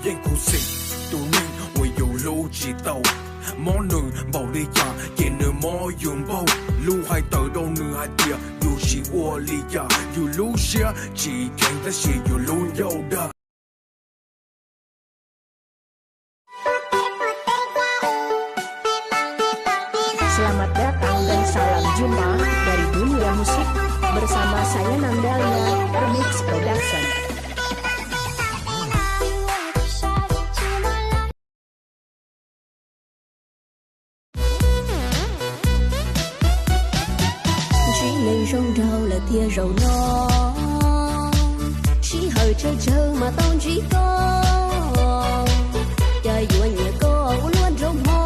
烟苦死，都你我有路知道。mỗi người bảo đi cha, chỉ nửa mỗi dùng bao, lưu hai tờ đâu nửa hai tia, dù chỉ qua lý cha, dù lưu xia, chỉ khen ta chỉ dù lưu nhau đã. Selamat datang dan salam jumpa dari dunia musik bersama saya Nandalia Remix Production. Chỉ lên rong rau là tia rau no, chỉ hơi chơi chơi mà tao chỉ có, trời vừa nhẹ có luôn rong ho.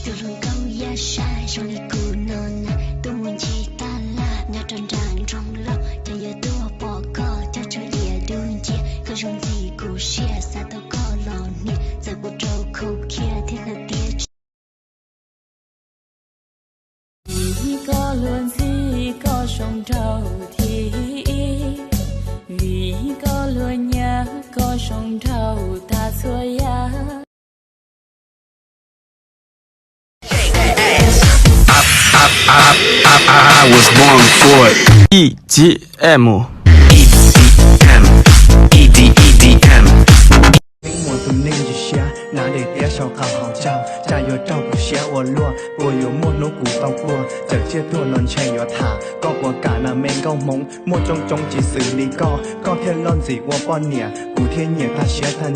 Turun kau ya shai trong đi cù non, tôi muốn chỉ ta là nhà tròn tràng trong lo, cho giờ tôi bỏ cò cho chơi địa đơn chia, không trong gì cù share sao tôi có lo nè, giờ cuộc trâu khâu kia thế là tiếc. Vì có luôn thì có trong trâu thì vì có luôn nhớ có trong trâu ta xua ya. I was born for it. EDM. EDM. Mùa tụi ninh chỉ xia, nã để tía sau khảo hào trao, cha yo trao của xia ua lua, bùa yo một nô củ tao cua, chở chia tua lon chạy yo thả, có của cả là men cao mông, một trong chỉ xử lý có thêm lon gì ua bon nè, cụ thiên nhiệt ta xia than.